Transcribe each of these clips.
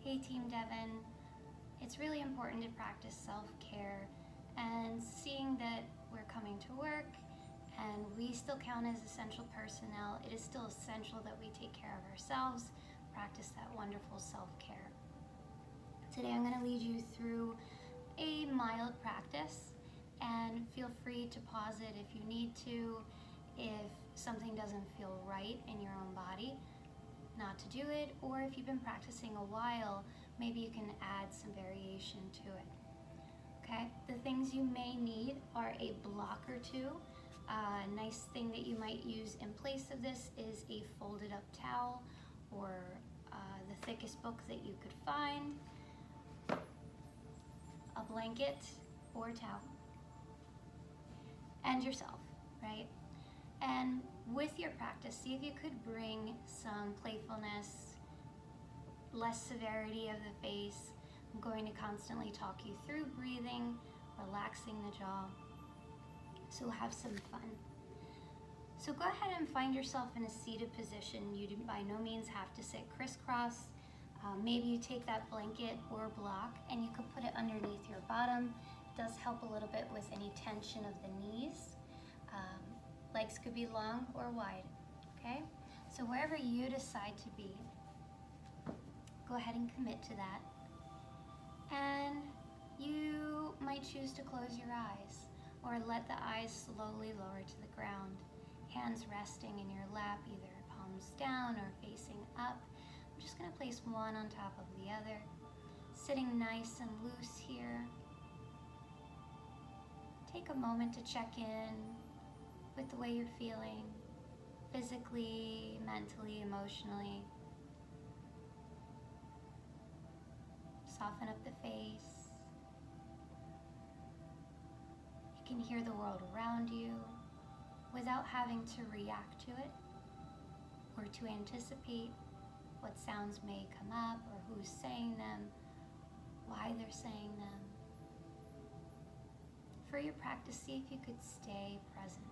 Hey Team Devon, it's really important to practice self-care, and seeing that we're coming to work and we still count as essential personnel, it is still essential that we take care of ourselves, practice that wonderful self-care. Today I'm going to lead you through a mild practice, and feel free to pause it if you need to, if something doesn't feel right in your own body, not to do it, or if you've been practicing a while, maybe you can add some variation to it. Okay, the things you may need are a block or two. A nice thing that you might use in place of this is a folded up towel, or the thickest book that you could find, a blanket or towel, and yourself, right? And with your practice, see if you could bring some playfulness, less severity of the face. I'm going to constantly talk you through breathing, relaxing the jaw, so have some fun. So go ahead and find yourself in a seated position. You do by no means have to sit crisscross. Maybe you take that blanket or block and you could put it underneath your bottom. It does help a little bit with any tension of the knees. Legs could be long or wide, okay? So wherever you decide to be, go ahead and commit to that. And you might choose to close your eyes or let the eyes slowly lower to the ground. Hands resting in your lap, either palms down or facing up. I'm just going to place one on top of the other, sitting nice and loose here. Take a moment to check in with the way you're feeling, physically, mentally, emotionally. Soften up the face. You can hear the world around you without having to react to it or to anticipate what sounds may come up or who's saying them, why they're saying them. For your practice, see if you could stay present.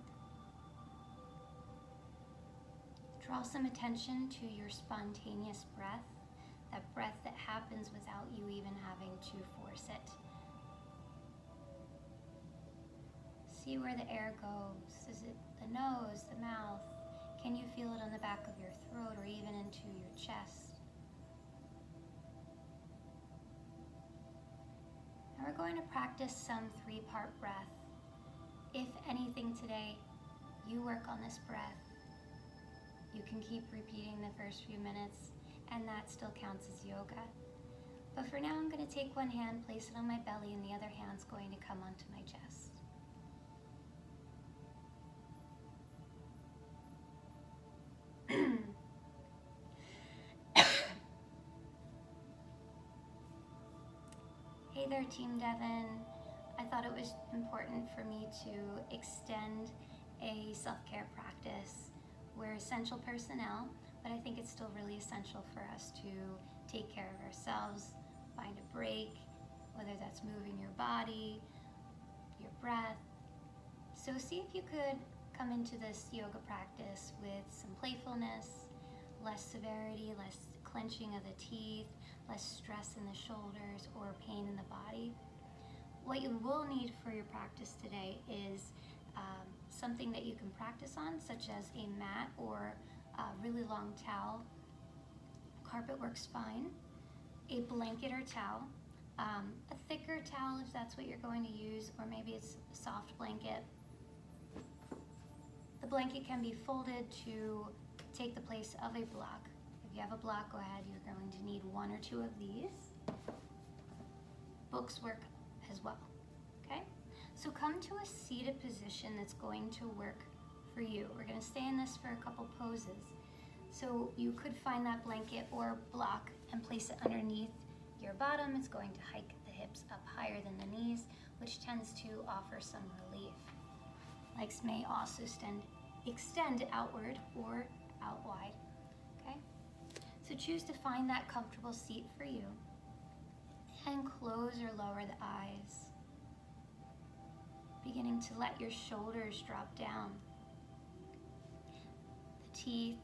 Draw some attention to your spontaneous breath, that breath that happens without you even having to force it. See where the air goes. Is it the nose, the mouth? Can you feel it on the back of your throat or even into your chest? Now we're going to practice some 3-part breath. If anything today, you work on this breath. You can keep repeating the first few minutes, and that still counts as yoga. But for now, I'm going to take one hand, place it on my belly, and the other hand's going to come onto my chest. Hey there, Team Devon. I thought it was important for me to extend a self-care practice. We're essential personnel, but I think it's still really essential for us to take care of ourselves, find a break, whether that's moving your body, your breath. So see if you could come into this yoga practice with some playfulness, less severity, less clenching of the teeth, less stress in the shoulders or pain in the body. What you will need for your practice today is something that you can practice on, such as a mat or a really long towel. Carpet works fine. A blanket or towel. A thicker towel if that's what you're going to use, or maybe it's a soft blanket. The blanket can be folded to take the place of a block. If you have a block, go ahead. You're going to need 1 or 2 of these. Books work as well. Okay? So come to a seated position that's going to work for you. We're going to stay in this for a couple poses. So you could find that blanket or block and place it underneath your bottom. It's going to hike the hips up higher than the knees, which tends to offer some relief. Legs may also extend outward or out wide. Okay? So choose to find that comfortable seat for you and close or lower the eyes. Beginning to let your shoulders drop down. The teeth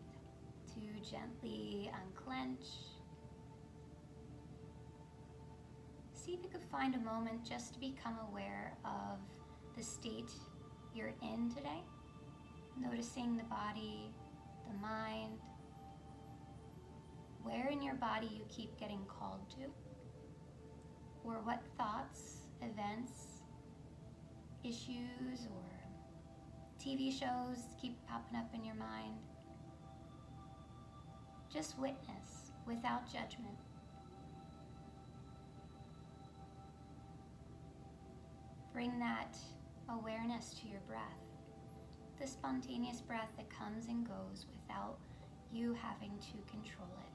to gently unclench. see if you could find a moment just to become aware of the state you're in today, noticing the body, the mind, where in your body you keep getting called to, or what thoughts, events, issues, or TV shows keep popping up in your mind. Just witness without judgment. Bring that awareness to your breath, the spontaneous breath that comes and goes without you having to control it.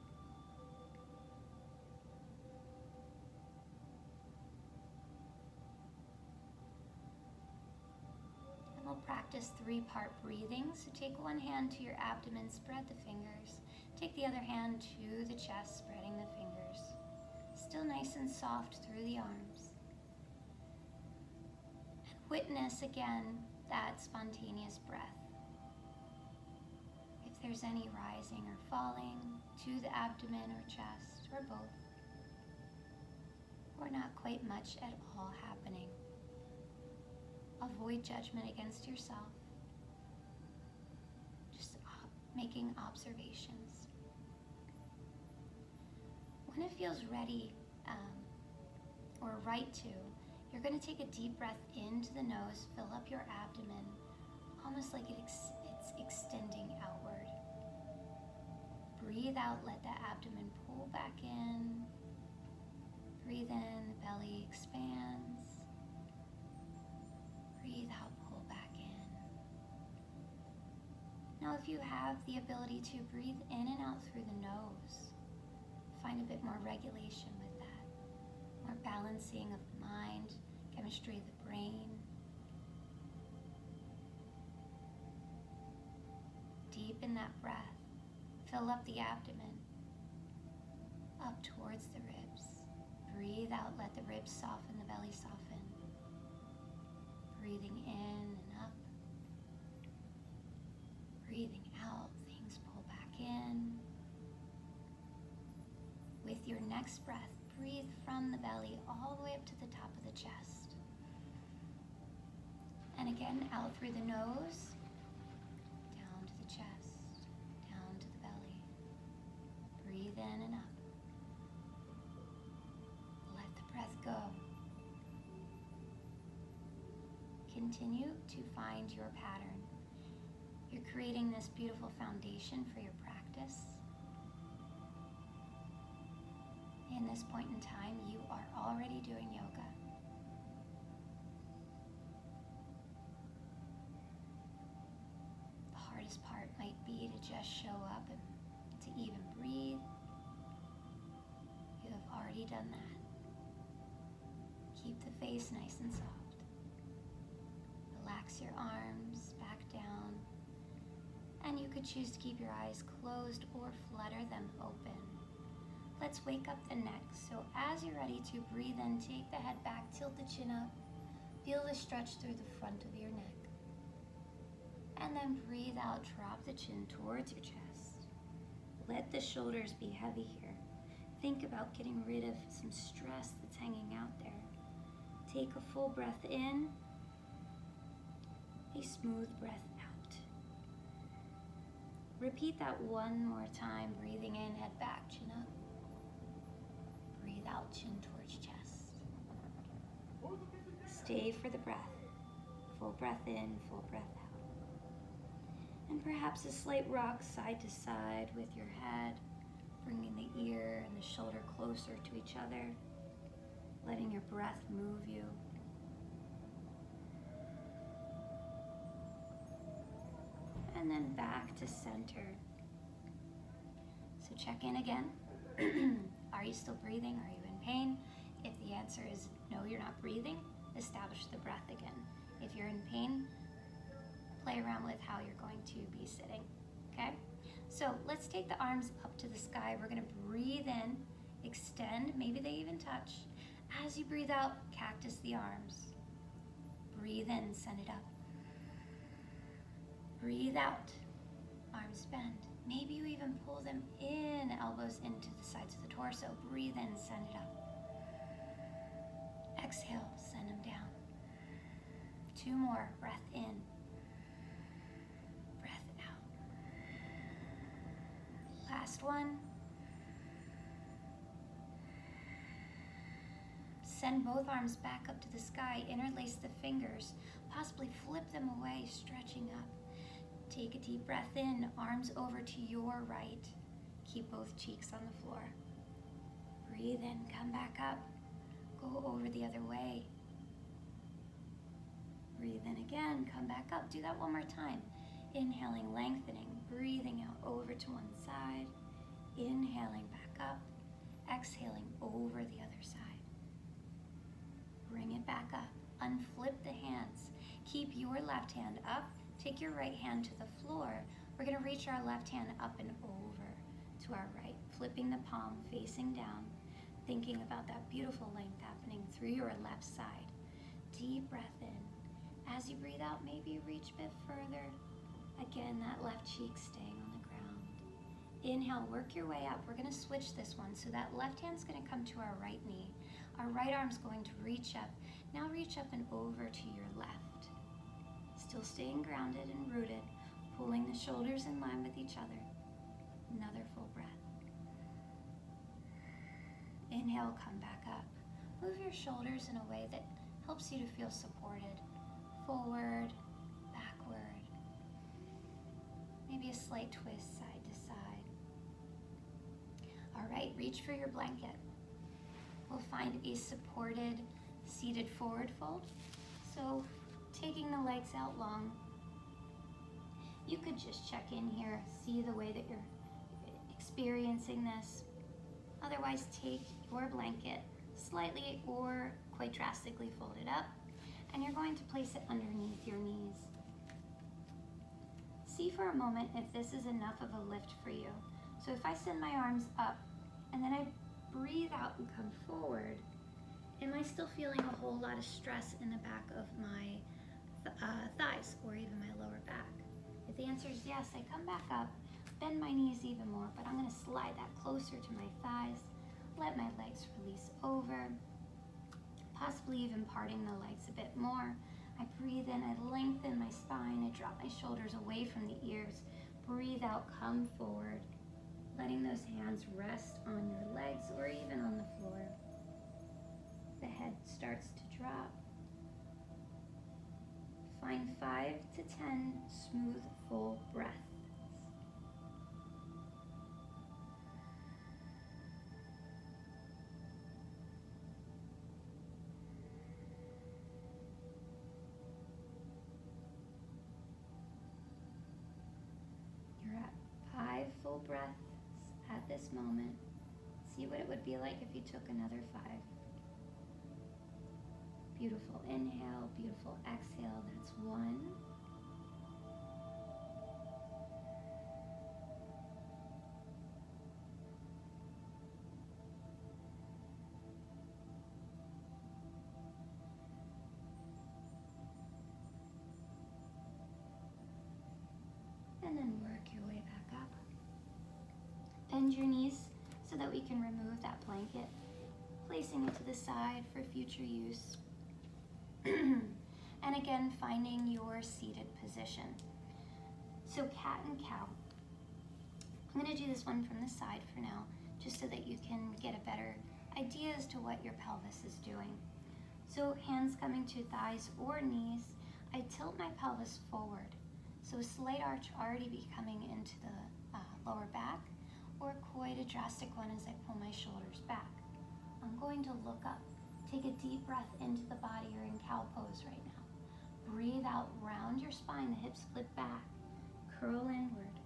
And we'll practice 3-part breathing. So take one hand to your abdomen, spread the fingers. Take the other hand to the chest, spreading the fingers. Still nice and soft through the arms. Witness again that spontaneous breath. If there's any rising or falling to the abdomen or chest or both, or not quite much at all happening, avoid judgment against yourself. Just making observations. When it feels ready or right to, you're going to take a deep breath into the nose, fill up your abdomen, almost like it's extending outward. Breathe out, let the abdomen pull back in. Breathe in, the belly expands. Breathe out, pull back in. Now if you have the ability to breathe in and out through the nose, find a bit more regulation with that. More balancing of the mind, chemistry of the brain. Deepen that breath. Fill up the abdomen. Up towards the ribs. Breathe out, let the ribs soften, the belly soften. Breathing in and up. Breathing out, things pull back in. With your next breath, breathe from the belly all the way up to the top of the chest. And again, out through the nose, down to the chest, down to the belly. Breathe in and up. Let the breath go. Continue to find your pattern. You're creating this beautiful foundation for your practice. In this point in time, you are already doing yoga. The hardest part might be to just show up and to even breathe. You have already done that. Keep the face nice and soft. Relax your arms back down. And you could choose to keep your eyes closed or flutter them open. Let's wake up the neck. So as you're ready to breathe in, take the head back, tilt the chin up. Feel the stretch through the front of your neck. And then breathe out, drop the chin towards your chest. Let the shoulders be heavy here. Think about getting rid of some stress that's hanging out there. Take a full breath in, a smooth breath out. Repeat that one more time, breathing in, head back, chin up. Breathe out, chin towards chest. Stay for the breath. Full breath in, full breath out. And perhaps a slight rock side to side with your head, bringing the ear and the shoulder closer to each other, letting your breath move you. And then back to center. So check in again. Are you still breathing? Are you in pain? If the answer is no, you're not breathing, establish the breath again. If you're in pain, play around with how you're going to be sitting, okay? So let's take the arms up to the sky. We're gonna breathe in, extend, maybe they even touch. As you breathe out, cactus the arms. Breathe in, send it up. Breathe out, arms bend. Maybe you even pull them in, elbows into the sides of the torso. Breathe in, send it up. Exhale, send them down. 2 more, breath in, breath out. Last one. Send both arms back up to the sky, interlace the fingers, possibly flip them away, stretching up. Take a deep breath in, arms over to your right. Keep both cheeks on the floor. Breathe in, come back up, go over the other way. Breathe in again, come back up. Do that one more time. Inhaling, lengthening, breathing out over to one side. Inhaling back up, exhaling over the other side. Bring it back up, unflip the hands. Keep your left hand up, take your right hand to the floor. We're gonna reach our left hand up and over to our right, flipping the palm facing down, thinking about that beautiful length happening through your left side. Deep breath in. As you breathe out, maybe reach a bit further. Again, that left cheek staying on the ground. Inhale, work your way up. We're gonna switch this one. So that left hand's gonna come to our right knee. Our right arm's going to reach up. Now reach up and over to your left. Still staying grounded and rooted, pulling the shoulders in line with each other. Another full breath. Inhale, come back up. Move your shoulders in a way that helps you to feel supported. Forward, backward. Maybe a slight twist side to side. All right, reach for your blanket. We'll find a supported seated forward fold. So taking the legs out long. You could just check in here, see the way that you're experiencing this. Otherwise, take your blanket slightly or quite drastically fold it up, and you're going to place it underneath your knees. See for a moment if this is enough of a lift for you. So if I send my arms up and then I breathe out and come forward, am I still feeling a whole lot of stress in the back of my thighs or even my lower back? If the answer is yes, I come back up, bend my knees even more, but I'm going to slide that closer to my thighs, let my legs release over, possibly even parting the legs a bit more. I breathe in, I lengthen my spine, I drop my shoulders away from the ears, breathe out, come forward, letting those hands rest on your legs or even on the floor. The head starts to drop. Find 5 to 10 smooth, full breaths. You're at 5 full breaths at this moment. See what it would be like if you took another 5. Beautiful inhale, beautiful exhale. That's 1. And then work your way back up. Bend your knees so that we can remove that blanket, placing it to the side for future use. And again, finding your seated position. So cat and cow. I'm going to do this one from the side for now, just so that you can get a better idea as to what your pelvis is doing. So hands coming to thighs or knees, I tilt my pelvis forward. So a slight arch already becoming into the lower back, or quite a drastic one as I pull my shoulders back. I'm going to look up. Take a deep breath into the body. You're in cow pose right now. Breathe out, round your spine, the hips flip back, curl inward.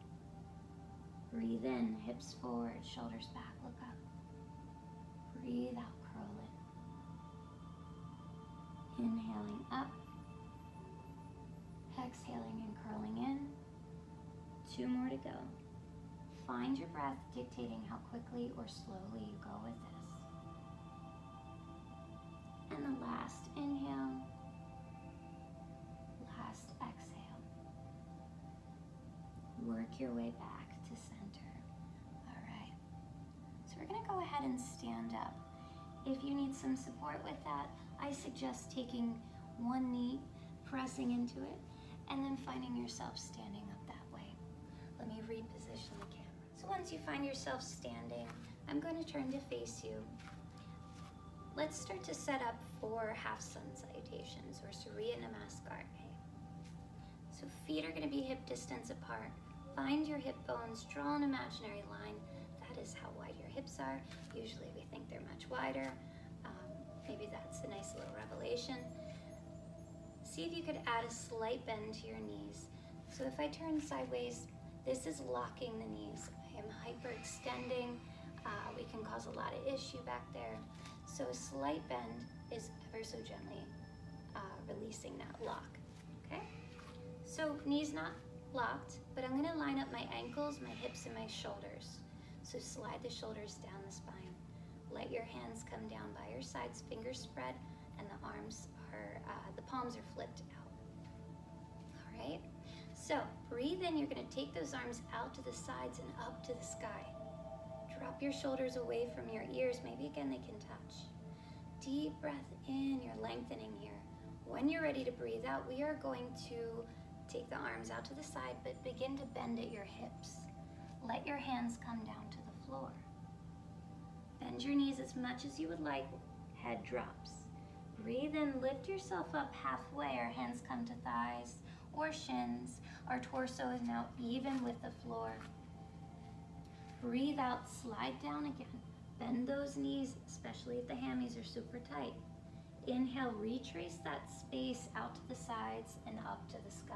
Breathe in, hips forward, shoulders back, look up. Breathe out, curl in. Inhaling up, exhaling and curling in. 2 more to go. Find your breath dictating how quickly or slowly you go with this. And the last inhale, last exhale. Work your way back to center. All right. So we're going to go ahead and stand up. If you need some support with that, I suggest taking one knee, pressing into it, and then finding yourself standing up that way. Let me reposition the camera. So once you find yourself standing, I'm going to turn to face you. Let's start to set up for half sun salutations or Surya Namaskar. So feet are going to be hip distance apart. Find your hip bones, draw an imaginary line. That is how wide your hips are. Usually we think they're much wider. Maybe that's a nice little revelation. See if you could add a slight bend to your knees. So if I turn sideways, this is locking the knees. I am hyperextending. We can cause a lot of issue back there. So a slight bend is ever so gently releasing that lock, okay? So knees not locked, but I'm gonna line up my ankles, my hips, and my shoulders. So slide the shoulders down the spine. Let your hands come down by your sides, fingers spread, and the arms are, the palms are flipped out. All right, so breathe in. You're gonna take those arms out to the sides and up to the sky. Drop your shoulders away from your ears. Maybe again they can touch. Deep breath in, you're lengthening here. When you're ready to breathe out, we are going to take the arms out to the side, but begin to bend at your hips. Let your hands come down to the floor. Bend your knees as much as you would like. Head drops. Breathe in, lift yourself up halfway. Our hands come to thighs or shins. Our torso is now even with the floor. Breathe out, slide down again. Bend those knees, especially if the hammies are super tight. Inhale, retrace that space out to the sides and up to the sky.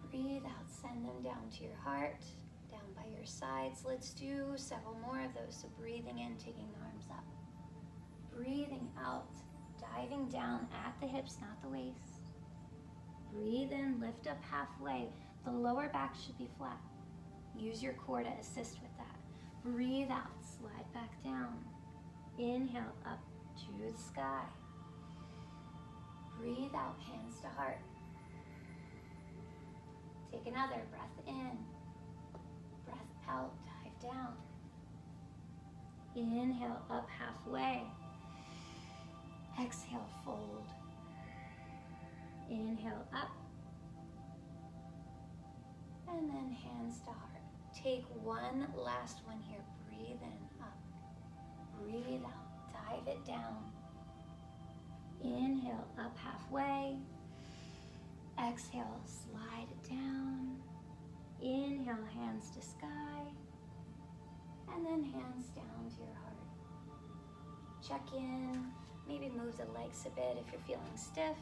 Breathe out, send them down to your heart, down by your sides. Let's do several more of those. So breathing in, taking the arms up. Breathing out, diving down at the hips, not the waist. Breathe in, lift up halfway. The lower back should be flat. Use your core to assist with that. Breathe out, slide back down. Inhale, up to the sky. Breathe out, hands to heart. Take another breath in. Breath out, dive down. Inhale, up halfway. Exhale, fold. Inhale, up. And then hands to heart. Take one last one here. Breathe in, up. Breathe out, dive it down. Inhale, up halfway. Exhale, slide it down. Inhale, hands to sky. And then hands down to your heart. Check in. Maybe move the legs a bit if you're feeling stiff.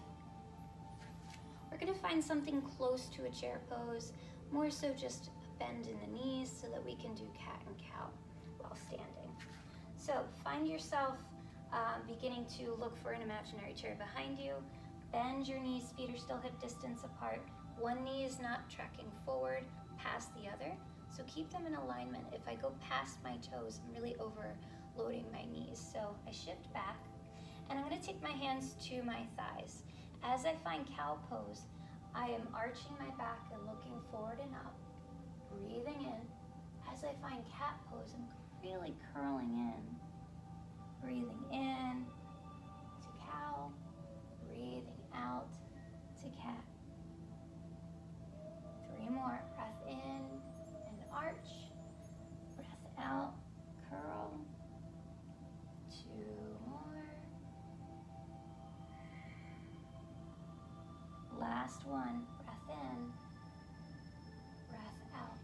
We're going to find something close to a chair pose, more so just a bend in the knees so that we can do cat and cow while standing. So find yourself beginning to look for an imaginary chair behind you. Bend your knees, feet are still hip distance apart. One knee is not tracking forward past the other, so keep them in alignment. If I go past my toes, I'm really overloading my knees. So I shift back, and I'm going to take my hands to my thighs. As I find cow pose, I am arching my back and looking forward and up, breathing in. As I find cat pose, I'm really curling in, breathing in to cow, breathing out to cat. 3 more. Breath in and arch. Breath out, curl. 2 more. Last one. Breath in. Breath out.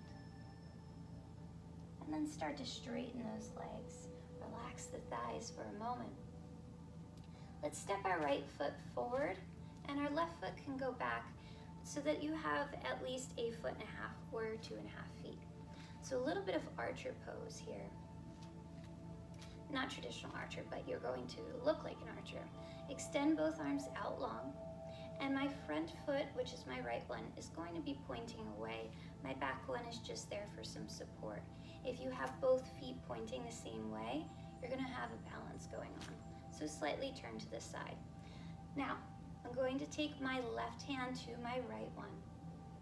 And then start to straighten those legs. Relax the thighs for a moment. Let's step our right foot forward and our left foot can go back so that you have at least 1.5 feet or 2.5 feet. So a little bit of archer pose here. Not traditional archer, but you're going to look like an archer. Extend both arms out long, and my front foot, which is my right one, is going to be pointing away. My back one is just there for some support. If you have both feet pointing the same way, you're going to have a balance going on. So slightly turn to the side. Now, I'm going to take my left hand to my right one.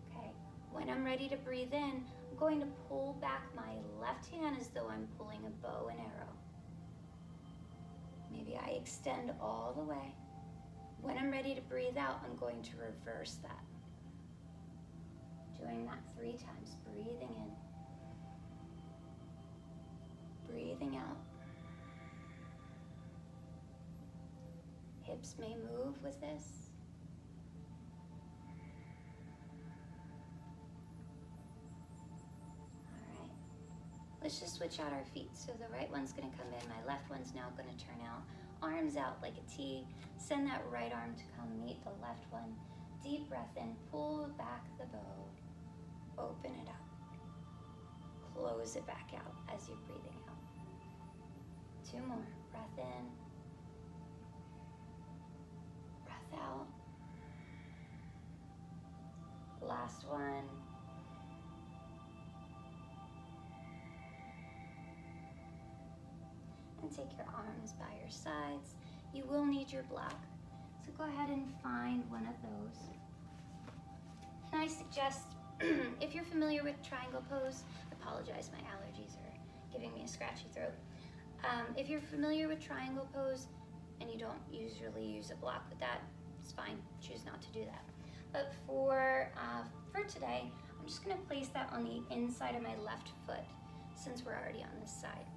Okay. When I'm ready to breathe in, I'm going to pull back my left hand as though I'm pulling a bow and arrow. Maybe I extend all the way. When I'm ready to breathe out, I'm going to reverse that. Doing that 3 times. Breathing in. Breathing out. Hips may move with this. All right. Let's just switch out our feet. So the right one's going to come in. My left one's now going to turn out. Arms out like a T. Send that right arm to come meet the left one. Deep breath in. Pull back the bow. Open it up. Close it back out as you're breathing out. 2 more. Breath in. Breath out. Last one. And take your arms by your sides. You will need your block, so go ahead and find one of those. And I suggest, if you're familiar with triangle pose, I apologize, my allergies are giving me a scratchy throat. If you're familiar with triangle pose and you don't usually use a block with that, it's fine, choose not to do that. But for today, I'm just gonna place that on the inside of my left foot since we're already on this side.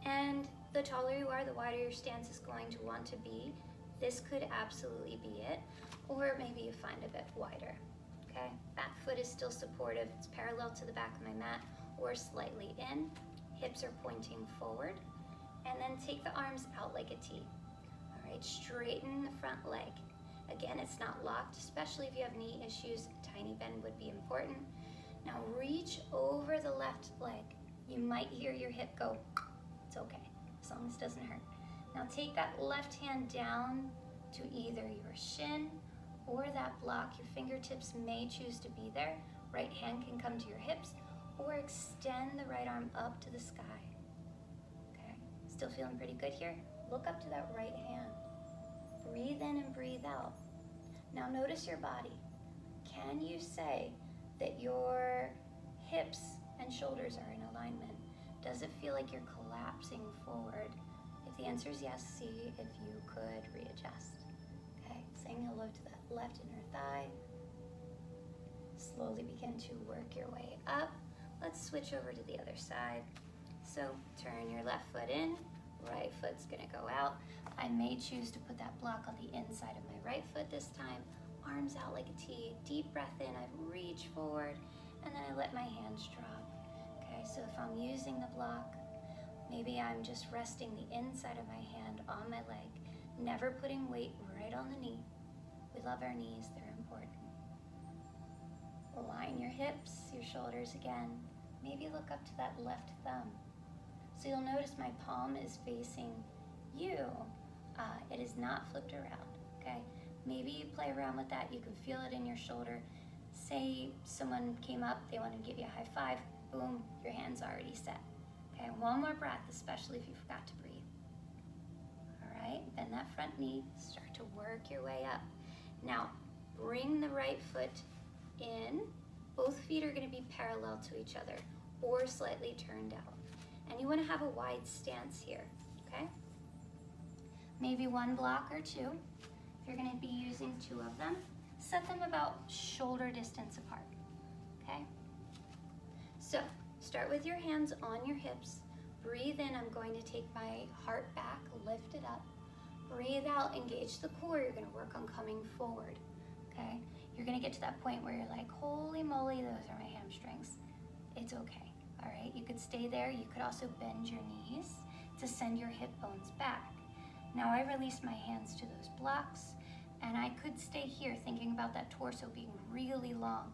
And the taller you are, the wider your stance is going to want to be. This could absolutely be it, or maybe you find a bit wider, okay? Back foot is still supportive. It's parallel to the back of my mat or slightly in. Hips are pointing forward. And then take the arms out like a T. All right, straighten the front leg. Again, it's not locked, especially if you have knee issues. A tiny bend would be important. Now reach over the left leg. You might hear your hip go. It's okay, as long as it doesn't hurt. Now take that left hand down to either your shin or that block. Your fingertips may choose to be there. Right hand can come to your hips, or extend the right arm up to the sky. Okay, still feeling pretty good here? Look up to that right hand. Breathe in and breathe out. Now notice your body. Can you say that your hips and shoulders are in alignment? Does it feel like you're collapsing forward? If the answer is yes, see if you could readjust. Okay, saying hello to that left inner thigh. Slowly begin to work your way up. Let's switch over to the other side. So turn your left foot in, right foot's gonna go out. I may choose to put that block on the inside of my right foot this time. Arms out like a T, deep breath in, I reach forward, and then I let my hands drop. Okay, so if I'm using the block, maybe I'm just resting the inside of my hand on my leg, never putting weight right on the knee. We love our knees, they're important. Align your hips, your shoulders again. Maybe look up to that left thumb. So you'll notice my palm is facing you. It is not flipped around, okay? Maybe you play around with that. You can feel it in your shoulder. Say someone came up, they want to give you a high five, boom, your hand's already set. Okay, one more breath, especially if you forgot to breathe. All right, bend that front knee, start to work your way up. Now, bring the right foot in. Both feet are going to be parallel to each other or slightly turned out. And you want to have a wide stance here, okay? Maybe one block or two. If you're going to be using 2 of them, set them about shoulder distance apart, okay? So start with your hands on your hips. Breathe in, I'm going to take my heart back, lift it up. Breathe out, engage the core. You're going to work on coming forward, okay? You're going to get to that point where you're like, holy moly, those are my hamstrings. It's okay, all right? You could stay there. You could also bend your knees to send your hip bones back. Now I release my hands to those blocks, and I could stay here thinking about that torso being really long.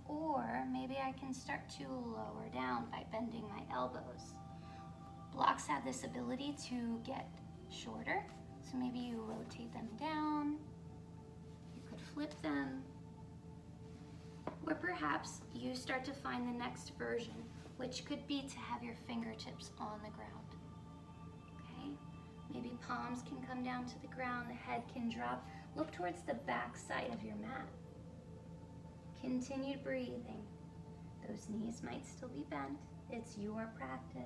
Or maybe I can start to lower down by bending my elbows. Blocks have this ability to get shorter, so maybe you rotate them down. You could flip them. Or perhaps you start to find the next version, which could be to have your fingertips on the ground. Okay? Maybe palms can come down to the ground, the head can drop. Look towards the back side of your mat. Continue breathing. Those knees might still be bent. It's your practice.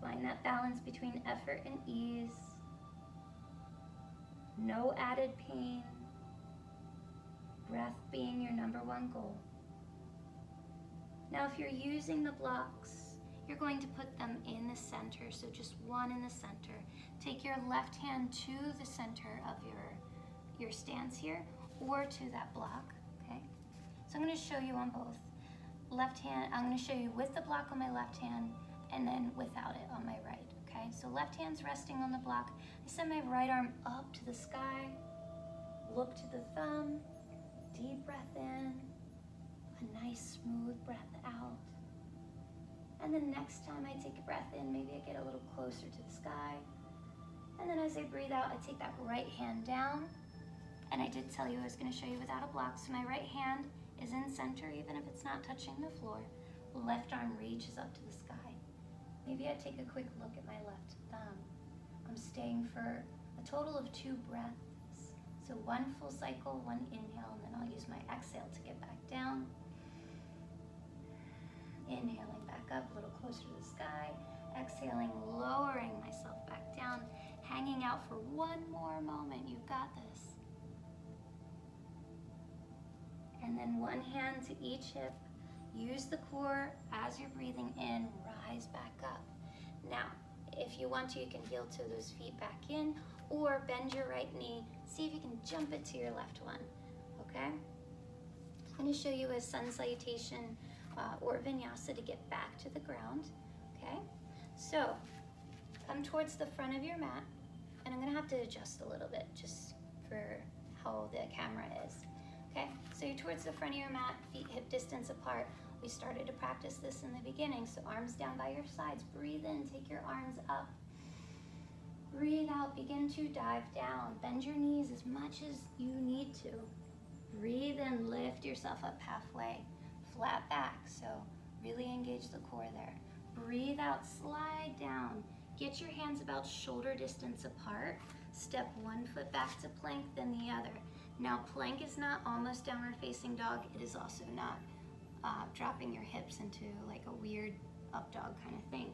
Find that balance between effort and ease. No added pain. Breath being your number one goal. Now if you're using the blocks, you're going to put them in the center, so just one in the center. Take your left hand to the center of your stance here, or to that block, okay? So I'm going to show you on both. Left hand, I'm going to show you with the block on my left hand, and then without it on my right, okay? So left hand's resting on the block. I send my right arm up to the sky, look to the thumb, deep breath in, a nice smooth breath out. And then next time I take a breath in, maybe I get a little closer to the sky. And then as I breathe out, I take that right hand down. And I did tell you I was going to show you without a block. So my right hand is in center, even if it's not touching the floor. Left arm reaches up to the sky. Maybe I take a quick look at my left thumb. I'm staying for a total of 2 breaths. So one full cycle, one inhale, and then I'll use my exhale to get back down. Inhaling back up, a little closer to the sky. Exhaling, lowering myself back down. Hanging out for one more moment. You've got this. And then one hand to each hip. Use the core as you're breathing in. Rise back up. Now, if you want to, you can heel toe those feet back in, or bend your right knee. See if you can jump it to your left one, okay? I'm going to show you a sun salutation or vinyasa to get back to the ground, okay? So, come towards the front of your mat, and I'm going to have to adjust a little bit just for how the camera is, okay? So you're towards the front of your mat, feet hip distance apart. We started to practice this in the beginning, so arms down by your sides. Breathe in, take your arms up. Breathe out, begin to dive down. Bend your knees as much as you need to. Breathe in, lift yourself up halfway. Flat back, so really engage the core there. Breathe out, slide down. Get your hands about shoulder distance apart. Step one foot back to plank, then the other. Now plank is not almost downward facing dog. It is also not dropping your hips into like a weird up dog kind of thing.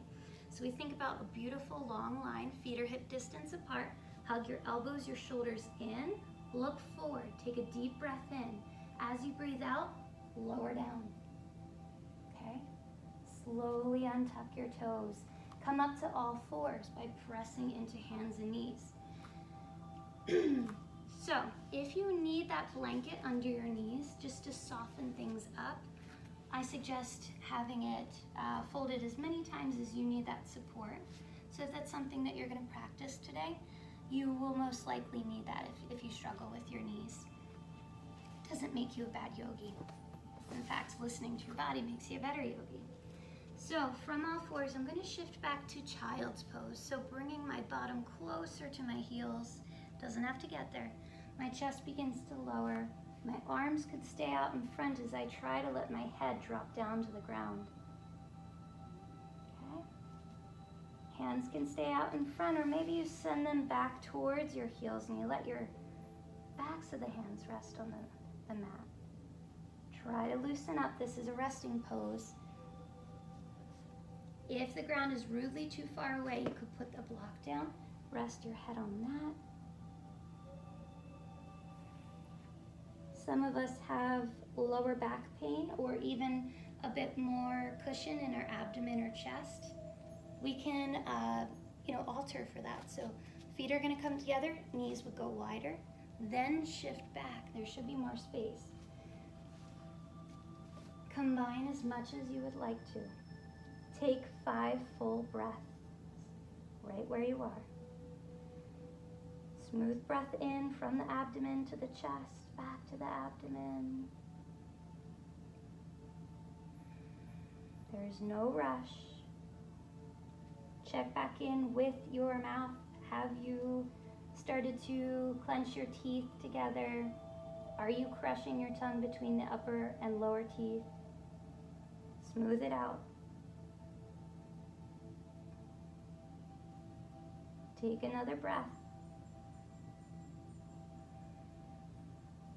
So we think about a beautiful long line, feet are hip distance apart. Hug your elbows, your shoulders in. Look forward, take a deep breath in. As you breathe out, lower down, okay? Slowly untuck your toes. Come up to all fours by pressing into hands and knees. So, if you need that blanket under your knees just to soften things up, I suggest having it folded as many times as you need that support. So if that's something that you're going to practice today, you will most likely need that if you struggle with your knees. It doesn't make you a bad yogi. In fact, listening to your body makes you a better yogi. So from all fours, I'm going to shift back to child's pose. So bringing my bottom closer to my heels. Doesn't have to get there. My chest begins to lower. My arms could stay out in front as I try to let my head drop down to the ground. Okay. Hands can stay out in front, or maybe you send them back towards your heels and you let your backs of the hands rest on the mat. Try to loosen up. This is a resting pose. If the ground is rudely too far away, you could put the block down. Rest your head on that. Some of us have lower back pain or even a bit more cushion in our abdomen or chest. We can, alter for that. So feet are going to come together, knees would go wider, then shift back. There should be more space. Combine as much as you would like to. Take 5 full breaths, right where you are. Smooth breath in from the abdomen to the chest, back to the abdomen. There is no rush. Check back in with your mouth. Have you started to clench your teeth together? Are you crushing your tongue between the upper and lower teeth? Smooth it out. Take another breath.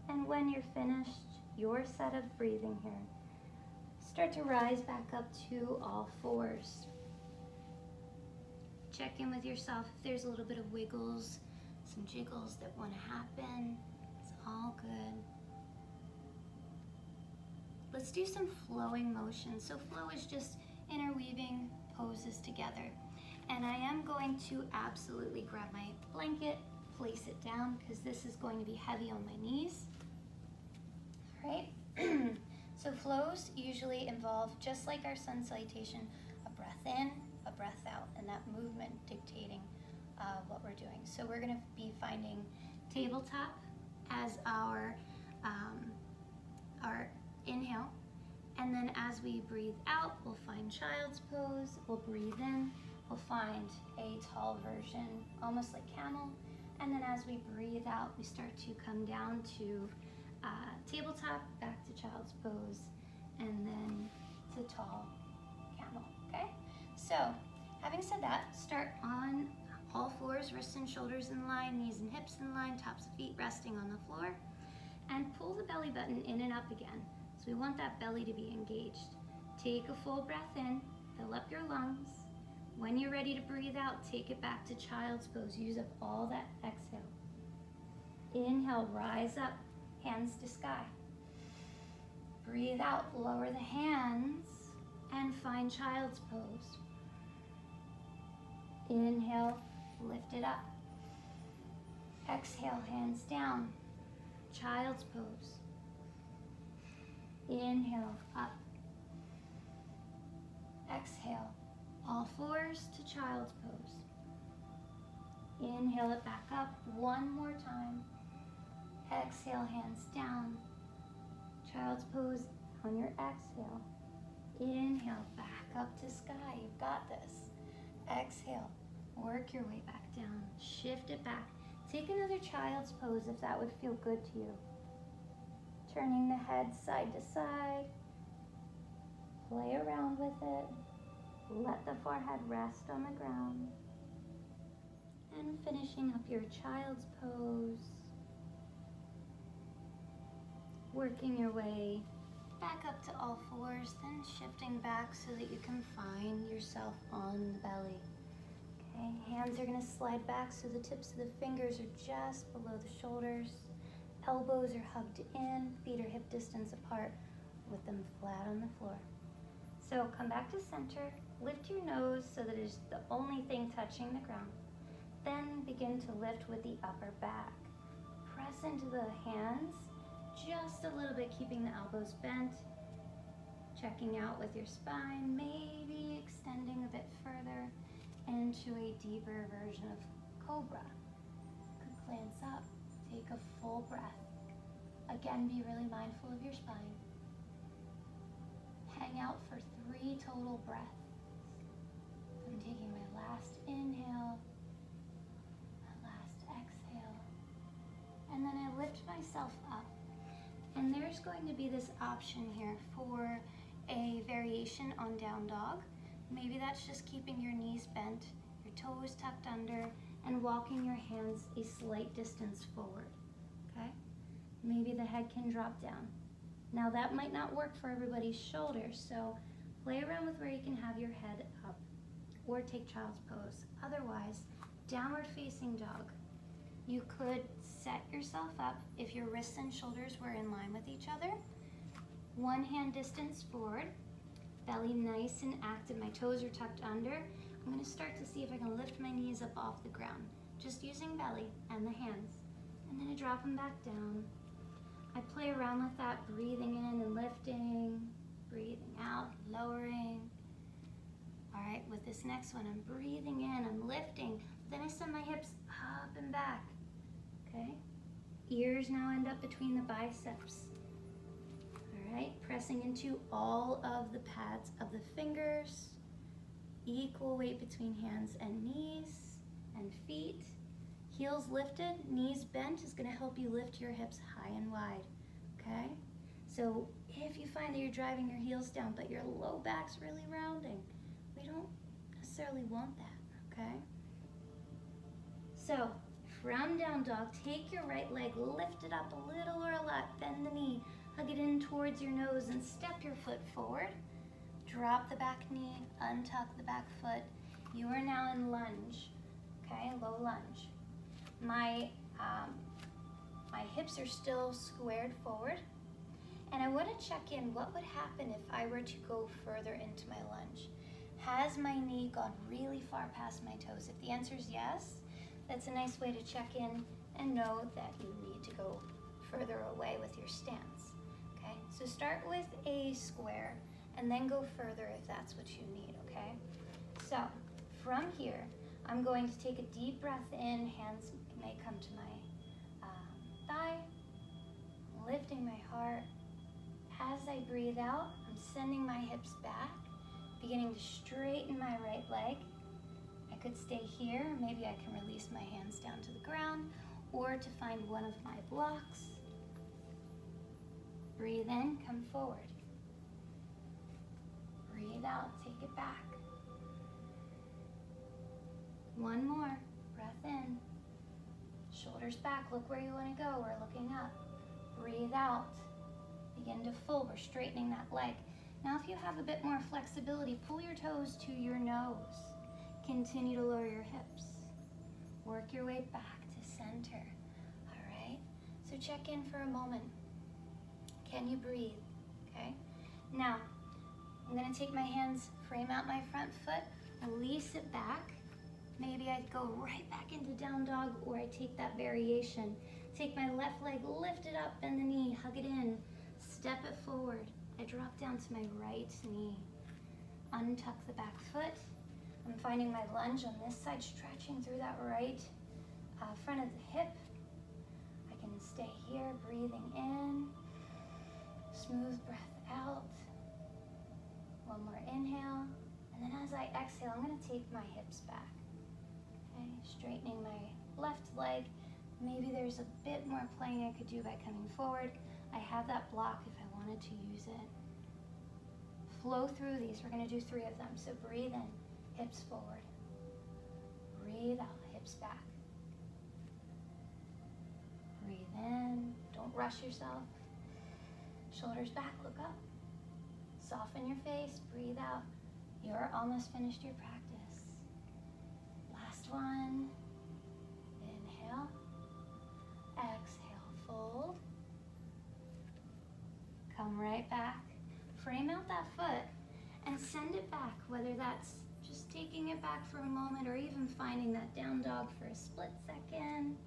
And when you're finished your set of breathing here, start to rise back up to all fours. check in with yourself if there's a little bit of wiggles, some jiggles that want to happen. It's all good. Let's do some flowing motion. So flow is just interweaving poses together. And I am going to absolutely grab my blanket, place it down, because this is going to be heavy on my knees. All right. So flows usually involve, just like our sun salutation, a breath in, a breath out, and that movement dictating what we're doing. So we're going to be finding tabletop as our inhale, and then as we breathe out, we'll find child's pose. We'll breathe in, we'll find a tall version, almost like camel, and then as we breathe out, we start to come down to tabletop, back to child's pose, and then to tall camel, okay? So, having said that, start on all fours, wrists and shoulders in line, knees and hips in line, tops of feet resting on the floor, and pull the belly button in and up again. So we want that belly to be engaged. Take a full breath in, fill up your lungs. When you're ready to breathe out, take it back to child's pose. Use up all that exhale. Inhale, rise up, hands to sky. Breathe out, lower the hands, and find child's pose. Inhale, lift it up. Exhale, hands down, child's pose. Inhale, up. Exhale, all fours to child's pose. Inhale it back up one more time. Exhale, hands down. Child's pose on your exhale. Inhale, back up to sky. You've got this. Exhale, work your way back down. Shift it back. Take another child's pose if that would feel good to you. Turning the head side to side. Play around with it. Let the forehead rest on the ground. And finishing up your child's pose. Working your way back up to all fours, then shifting back so that you can find yourself on the belly. Okay, hands are going to slide back so the tips of the fingers are just below the shoulders. Elbows are hugged in, feet are hip distance apart with them flat on the floor. So come back to center, lift your nose so that it's the only thing touching the ground. Then begin to lift with the upper back. Press into the hands just a little bit, keeping the elbows bent. Checking out with your spine, maybe extending a bit further into a deeper version of cobra. Good, glance up, take a full breath. Again, be really mindful of your spine. Hang out for 3 total breaths. I'm taking my last inhale, my last exhale, and then I lift myself up. And there's going to be this option here for a variation on down dog. Maybe that's just keeping your knees bent, your toes tucked under, and walking your hands a slight distance forward, okay? Maybe the head can drop down. Now that might not work for everybody's shoulders, so play around with where you can have your head up, or take child's pose. Otherwise, downward facing dog. You could set yourself up if your wrists and shoulders were in line with each other. One hand distance forward, belly nice and active. My toes are tucked under. I'm going to start to see if I can lift my knees up off the ground, just using belly and the hands. And then I drop them back down. I play around with that, breathing in and lifting, breathing out, lowering. All right, with this next one, I'm breathing in, I'm lifting. Then I send my hips up and back. Okay, ears now end up between the biceps. All right, pressing into all of the pads of the fingers. Equal weight between hands and knees and feet. Heels lifted, knees bent is going to help you lift your hips high and wide. Okay, so if you find that you're driving your heels down but your low back's really rounding, we don't necessarily want that, okay? So, from down dog, take your right leg, lift it up a little or a lot, bend the knee, hug it in towards your nose and step your foot forward. Drop the back knee, untuck the back foot. You are now in lunge, okay, low lunge. My hips are still squared forward, and I want to check in what would happen if I were to go further into my lunge. Has my knee gone really far past my toes? If the answer is yes, that's a nice way to check in and know that you need to go further away with your stance. Okay, so start with a square and then go further if that's what you need, okay? So from here, I'm going to take a deep breath in. Hands may come to my thigh, lifting my heart. As I breathe out, I'm sending my hips back, beginning to straighten my right leg. I could stay here, maybe I can release my hands down to the ground, or to find one of my blocks. Breathe in, come forward. Breathe out, take it back. One more, breath in. Shoulders back, look where you want to go, we're looking up. Breathe out, begin to fold, we're straightening that leg. Now if you have a bit more flexibility, pull your toes to your nose. Continue to lower your hips. Work your way back to center, all right? So check in for a moment. Can you breathe, okay? Now, I'm gonna take my hands, frame out my front foot, release it back. Maybe I go right back into down dog, or I take that variation. Take my left leg, lift it up, bend the knee, hug it in, step it forward. I drop down to my right knee. Untuck the back foot. I'm finding my lunge on this side, stretching through that right front of the hip. I can stay here, breathing in. Smooth breath out. One more inhale. And then as I exhale, I'm gonna take my hips back. Okay, straightening my left leg. Maybe there's a bit more playing I could do by coming forward. I have that block if I wanted to use it. Flow through these. We're gonna do 3 of them. So breathe in, hips forward. Breathe out, hips back. Breathe in, don't rush yourself. Shoulders back, look up. Soften your face, breathe out. You're almost finished your practice. Last one. Inhale. Exhale, fold. Come right back. Frame out that foot and send it back, whether that's just taking it back for a moment or even finding that down dog for a split second.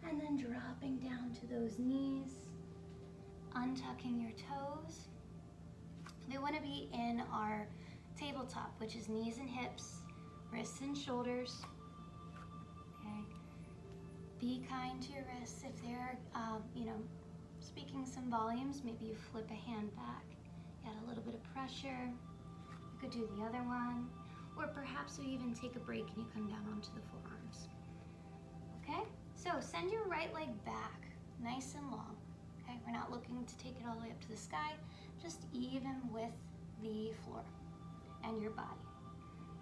And then dropping down to those knees, untucking your toes. We want to be in our tabletop, which is knees and hips, wrists and shoulders. Okay. Be kind to your wrists. If they're, speaking some volumes, maybe you flip a hand back. Add a little bit of pressure. You could do the other one. Or perhaps you even take a break and you come down onto the forearms. Okay? So send your right leg back, nice and long. Okay? We're not looking to take it all the way up to the sky, just even with the floor and your body.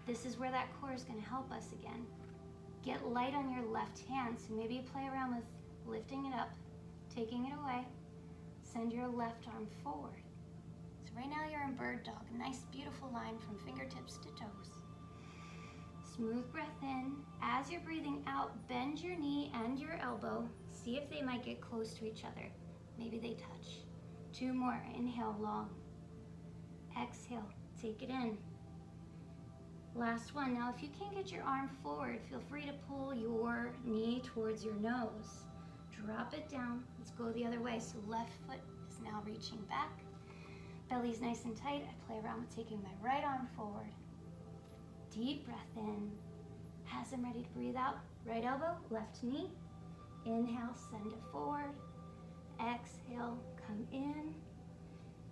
This is where that core is going to help us again. Get light on your left hand, so maybe you play around with lifting it up, taking it away. Send your left arm forward. So right now you're in bird dog, a nice beautiful line from fingertips to toes. Smooth breath in. As you're breathing out, bend your knee and your elbow. See if they might get close to each other. Maybe they touch. 2 more. Inhale long. Exhale. Take it in. Last one. Now if you can't get your arm forward, feel free to pull your knee towards your nose. Drop it down. Let's go the other way. So left foot is now reaching back. Belly's nice and tight. I play around with taking my right arm forward. Deep breath in. As I'm ready to breathe out, right elbow, left knee. Inhale, send it forward. Exhale, come in.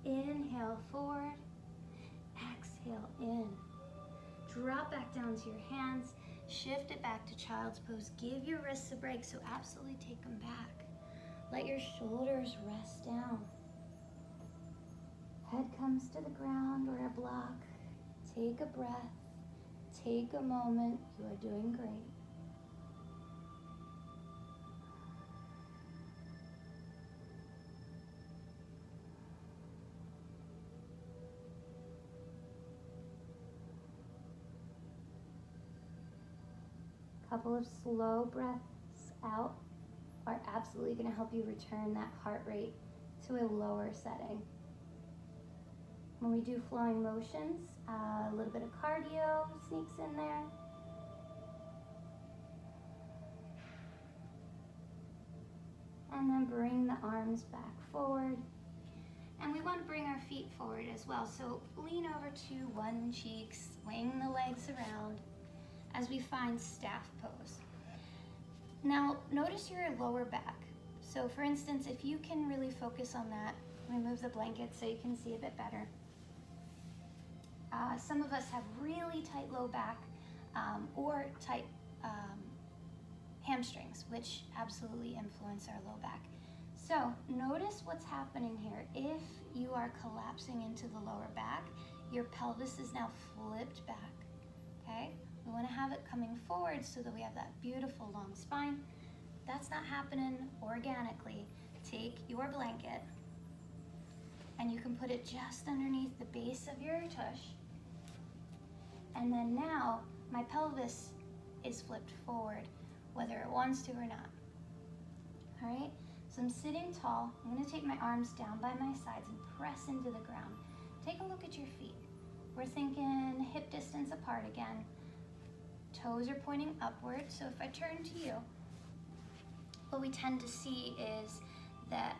Inhale, forward. Exhale, in. Drop back down to your hands. Shift it back to child's pose. Give your wrists a break, so absolutely take them back. Let your shoulders rest down. Head comes to the ground or a block. Take a breath. Take a moment. You are doing great. A couple of slow breaths out are absolutely going to help you return that heart rate to a lower setting. When we do flowing motions, a little bit of cardio sneaks in there. And then bring the arms back forward. And we want to bring our feet forward as well. So lean over to one cheek, swing the legs around as we find staff pose. Now, notice your lower back. So for instance, if you can really focus on that, let me move the blanket so you can see a bit better. Some of us have really tight low back or tight hamstrings, which absolutely influence our low back. So notice what's happening here. If you are collapsing into the lower back, your pelvis is now flipped back, okay? We want to have it coming forward so that we have that beautiful long spine. That's not happening organically. Take your blanket and you can put it just underneath the base of your tush. And then now my pelvis is flipped forward, whether it wants to or not. All right, so I'm sitting tall. I'm gonna take my arms down by my sides and press into the ground. Take a look at your feet. We're thinking hip distance apart again. Toes are pointing upward, so if I turn to you, what we tend to see is that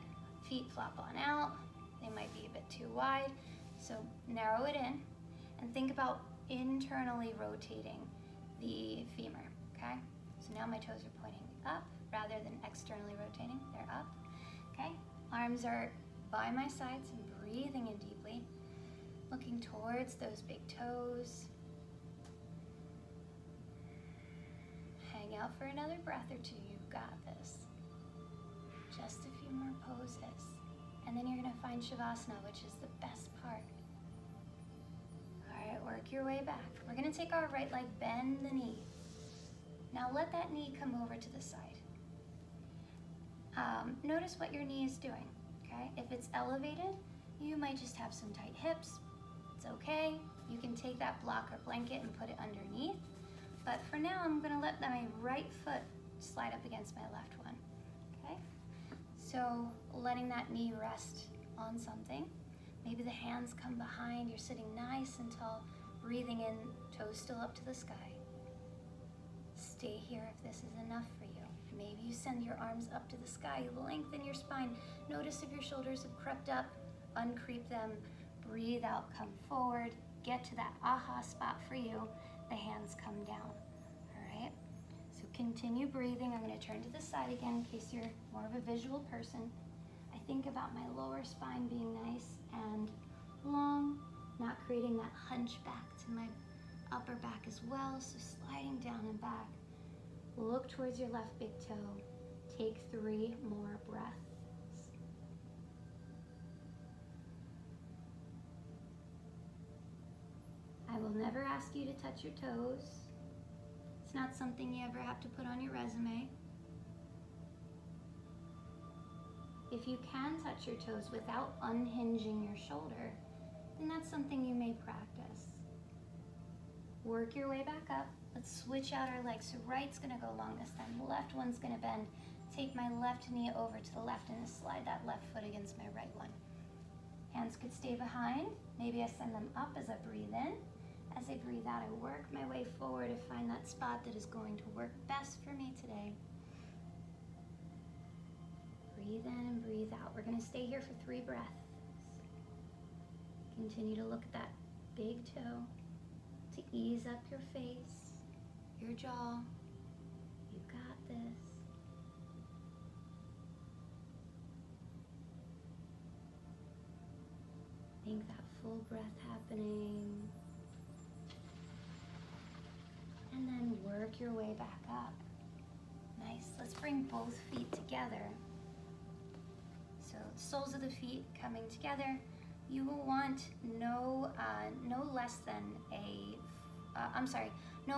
feet flop on out. They might be a bit too wide, so narrow it in and think about internally rotating the femur, okay? So now my toes are pointing up rather than externally rotating. They're up, okay? Arms are by my sides and breathing in deeply, looking towards those big toes. Hang out for another breath or two. You've got this. Just a few more poses. And then you're gonna find Shavasana, which is the best part. All right, work your way back. We're gonna take our right leg, bend the knee. Now let that knee come over to the side. Notice what your knee is doing, okay? If it's elevated, you might just have some tight hips. It's okay. You can take that block or blanket and put it underneath. But for now, I'm gonna let my right foot slide up against my left one, okay? So letting that knee rest on something. Maybe the hands come behind, you're sitting nice and tall, breathing in, toes still up to the sky. Stay here if this is enough for you. Maybe you send your arms up to the sky, lengthen your spine. Notice if your shoulders have crept up, uncreep them, breathe out, come forward, get to that aha spot for you. The hands come down, all right? So continue breathing. I'm gonna turn to the side again in case you're more of a visual person. I think about my lower spine being nice and long, not creating that hunch back to my upper back as well, so sliding down and back. Look towards your left big toe. Take 3 more breaths. I will never ask you to touch your toes. It's not something you ever have to put on your resume. If you can touch your toes without unhinging your shoulder, then that's something you may practice. Work your way back up. Let's switch out our legs. So right's gonna go long this time. Left one's gonna bend. Take my left knee over to the left and slide that left foot against my right one. Hands could stay behind. Maybe I send them up as I breathe in. As I breathe out, I work my way forward to find that spot that is going to work best for me today. Breathe in and breathe out. We're gonna stay here for 3 breaths. Continue to look at that big toe to ease up your face, your jaw. You got this. Think that full breath happening. And then work your way back up. Nice. Let's bring both feet together. So soles of the feet coming together. You will want no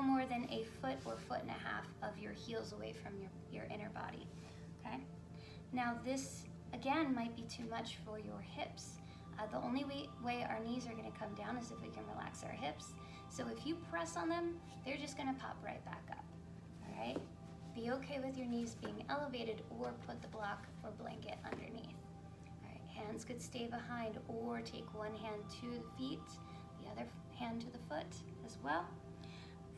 more than a foot or foot and a half of your heels away from your inner body, okay? Now this, again, might be too much for your hips. The only way our knees are gonna come down is if we can relax our hips. So if you press on them, they're just gonna pop right back up, all right? Be okay with your knees being elevated, or put the block or blanket underneath. All right, hands could stay behind, or take one hand to the feet, the other hand to the foot as well.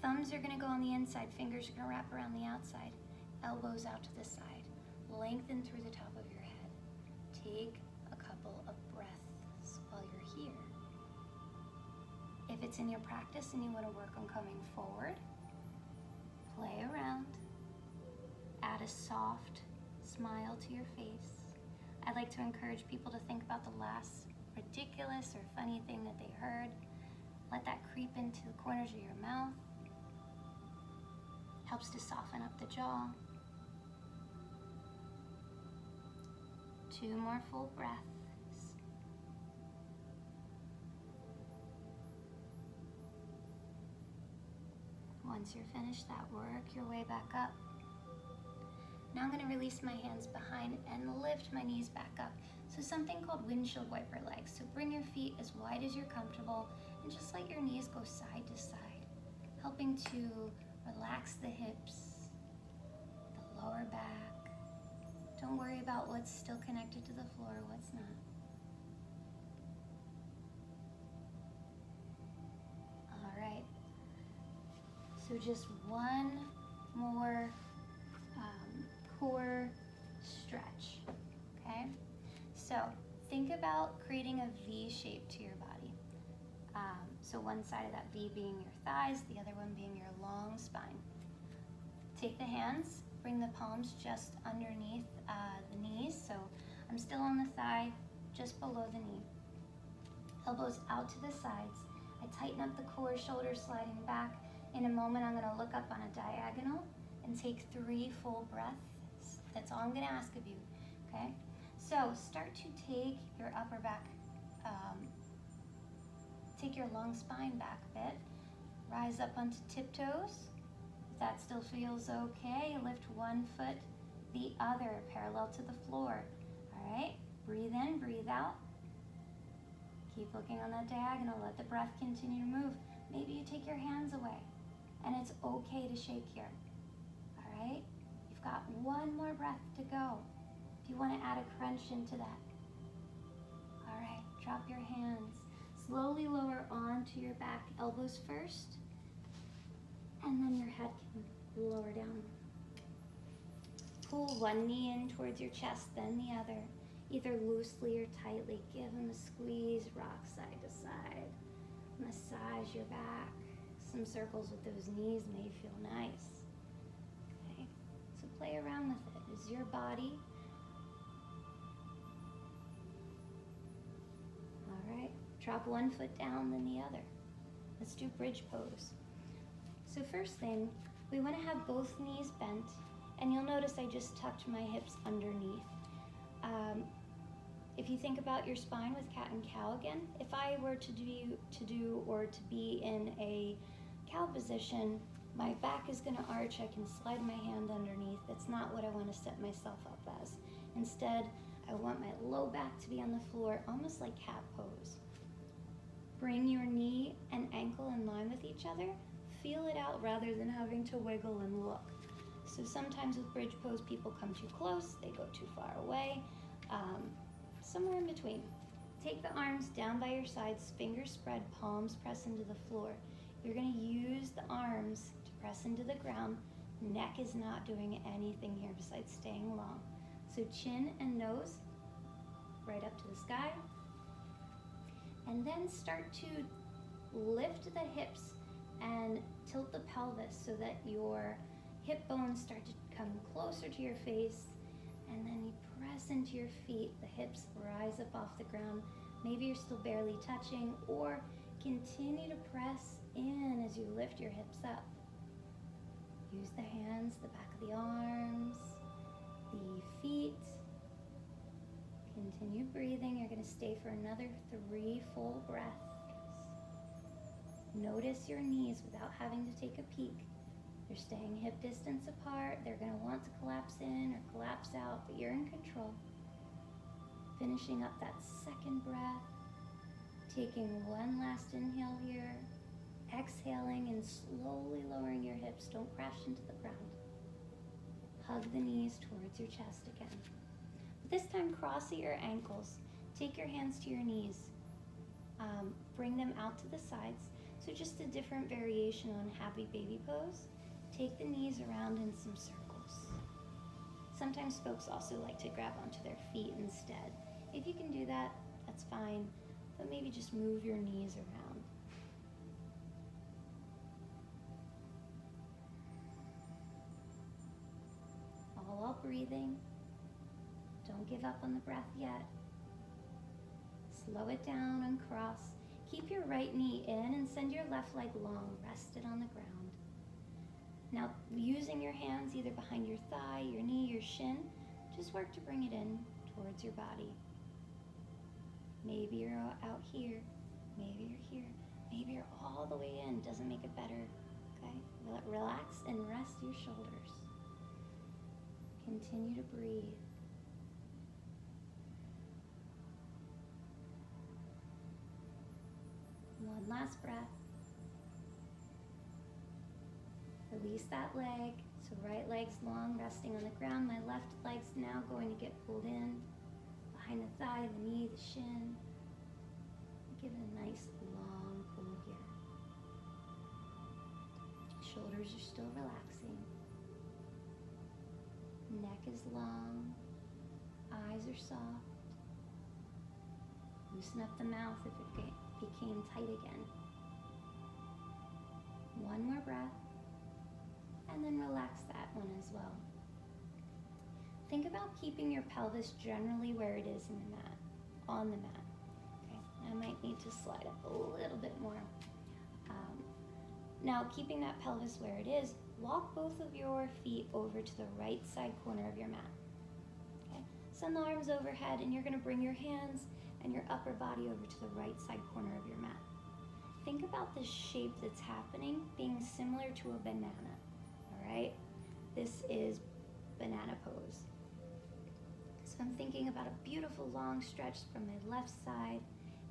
Thumbs are gonna go on the inside, fingers are gonna wrap around the outside, elbows out to the side. Lengthen through the top of your head. Take a couple of breaths while you're here. If it's in your practice and you want to work on coming forward, play around. Add a soft smile to your face. I like to encourage people to think about the last ridiculous or funny thing that they heard. Let that creep into the corners of your mouth. Helps to soften up the jaw. 2 more full breaths. Once you're finished that, work your way back up. Now I'm going to release my hands behind and lift my knees back up. So something called windshield wiper legs. So bring your feet as wide as you're comfortable and just let your knees go side to side, helping to relax the hips, the lower back. Don't worry about what's still connected to the floor, what's not. All right. So just one more core stretch, okay? So think about creating a V shape to your body. So one side of that V being your thighs, the other one being your long spine. Take the hands, bring the palms just underneath the knees. So I'm still on the thigh, just below the knee. Elbows out to the sides. I tighten up the core, shoulders sliding back. In a moment, I'm gonna look up on a diagonal and take 3 full breaths. That's all I'm gonna ask of you, okay? So start to take your upper back, take your long spine back a bit. Rise up onto tiptoes. If that still feels okay, lift one foot, the other, parallel to the floor. All right, breathe in, breathe out. Keep looking on that diagonal, let the breath continue to move. Maybe you take your hands away, and it's okay to shake here. All right, you've got one more breath to go. If you want to add a crunch into that. All right, drop your hands. Slowly lower onto your back, elbows first, and then your head can lower down. Pull one knee in towards your chest, then the other, either loosely or tightly. Give them a squeeze, rock side to side. Massage your back. Some circles with those knees may feel nice. Okay, so play around with it. Is your body? All right, drop one foot down, then the other. Let's do bridge pose. So first thing, we want to have both knees bent, and you'll notice I just tucked my hips underneath. If you think about your spine with cat and cow again, if I were to be in a cow position, my back is going to arch. I can slide my hand underneath. That's not what I want to set myself up as. Instead, I want my low back to be on the floor, almost like cat pose. Bring your knee and ankle in line with each other. Feel it out rather than having to wiggle and look. So sometimes with bridge pose, people come too close, they go too far away. Somewhere in between. Take the arms down by your sides, fingers spread, palms press into the floor. You're going to use the arms to press into the ground. Neck is not doing anything here besides staying long. So chin and nose right up to the sky. And then start to lift the hips and tilt the pelvis so that your hip bones start to come closer to your face, and then you press into your feet. The hips rise up off the ground. Maybe you're still barely touching, or continue to press in as you lift your hips up. Use the hands, the back of the arms, the feet. Continue breathing. You're going to stay for another 3 full breaths. Notice your knees without having to take a peek. They're staying hip distance apart. They're going to want to collapse in or collapse out, but you're in control. Finishing up that second breath. Taking one last inhale here. Exhaling and slowly lowering your hips. Don't crash into the ground. Hug the knees towards your chest again. But this time, cross at your ankles. Take your hands to your knees. Bring them out to the sides. So just a different variation on happy baby pose. Take the knees around in some circles. Sometimes folks also like to grab onto their feet instead. If you can do that, that's fine, but maybe just move your knees around. All while breathing. Don't give up on the breath yet. Slow it down, uncross. Keep your right knee in and send your left leg long, rested on the ground. Now, using your hands either behind your thigh, your knee, your shin, just work to bring it in towards your body. Maybe you're out here, maybe you're here, maybe you're all the way in, doesn't make it better, okay? Relax and rest your shoulders. Continue to breathe. One last breath. Release that leg. So right leg's long, resting on the ground. My left leg's now going to get pulled in. Behind the thigh, the knee, the shin. Give it a nice long pull here. Shoulders are still relaxing. Neck is long. Eyes are soft. Loosen up the mouth if it became tight again. One more breath. And then relax that one as well. Think about keeping your pelvis generally where it is in the mat, on the mat. Okay, I might need to slide up a little bit more. Now, keeping that pelvis where it is, walk both of your feet over to the right side corner of your mat. Okay, send the arms overhead, and you're going to bring your hands and your upper body over to the right side corner of your mat. Think about the shape that's happening being similar to a banana. Right? This is banana pose. So I'm thinking about a beautiful long stretch from my left side.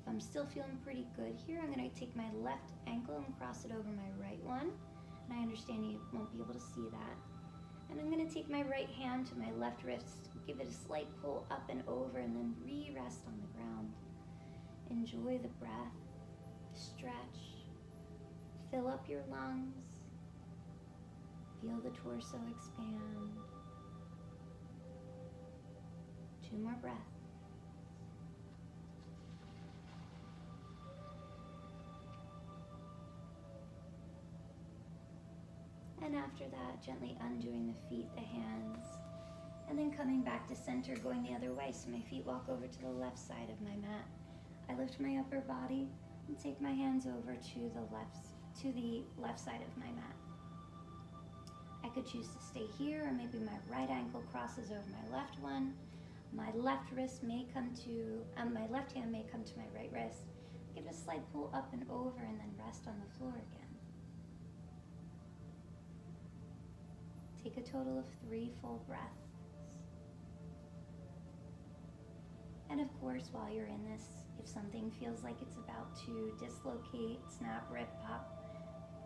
If I'm still feeling pretty good here, I'm going to take my left ankle and cross it over my right one. And I understand you won't be able to see that. And I'm going to take my right hand to my left wrist, give it a slight pull up and over, and then re-rest on the ground. Enjoy the breath. Stretch. Fill up your lungs. Feel the torso expand. 2 more breaths. And after that, gently undoing the feet, the hands, and then coming back to center, going the other way. So my feet walk over to the left side of my mat. I lift my upper body and take my hands over to the left side of my mat. I could choose to stay here, or maybe my right ankle crosses over my left one. My left wrist may come to, my left hand may come to my right wrist. Give it a slight pull up and over, and then rest on the floor again. Take a total of 3 full breaths. And of course, while you're in this, if something feels like it's about to dislocate, snap, rip, pop,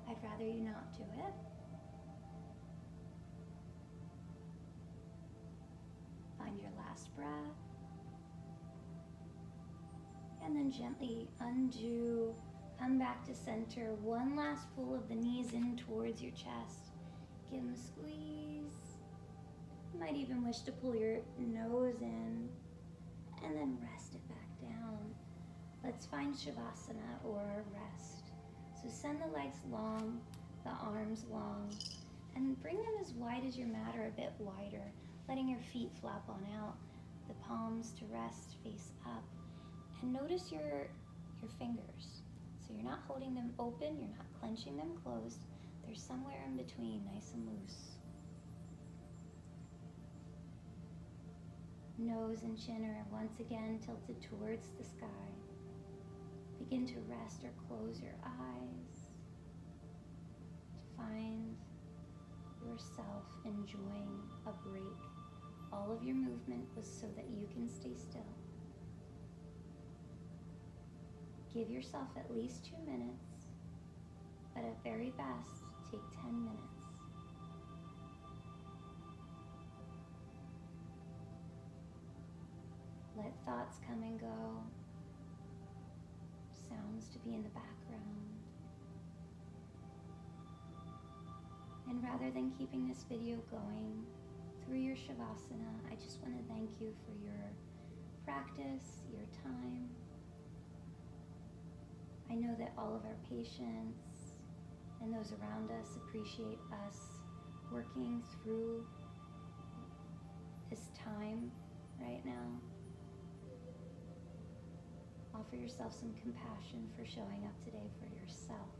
I'd rather you not do it. Find your last breath. And then gently undo, come back to center. One last pull of the knees in towards your chest. Give them a squeeze. You might even wish to pull your nose in and then rest it back down. Let's find Shavasana, or rest. So send the legs long, the arms long, and bring them as wide as your mat or a bit wider, letting your feet flap on out, the palms to rest, face up. And notice your fingers. So you're not holding them open, you're not clenching them closed. They're somewhere in between, nice and loose. Nose and chin are once again tilted towards the sky. Begin to rest or close your eyes to find yourself enjoying a break. All of your movement was so that you can stay still. Give yourself at least 2 minutes, but at very best, take 10 minutes. thoughts come and go, sounds to be in the background. And rather than keeping this video going through your Shavasana, I just want to thank you for your practice, your time. I know that all of our patients and those around us appreciate us working through this time right now. Offer yourself some compassion for showing up today for yourself.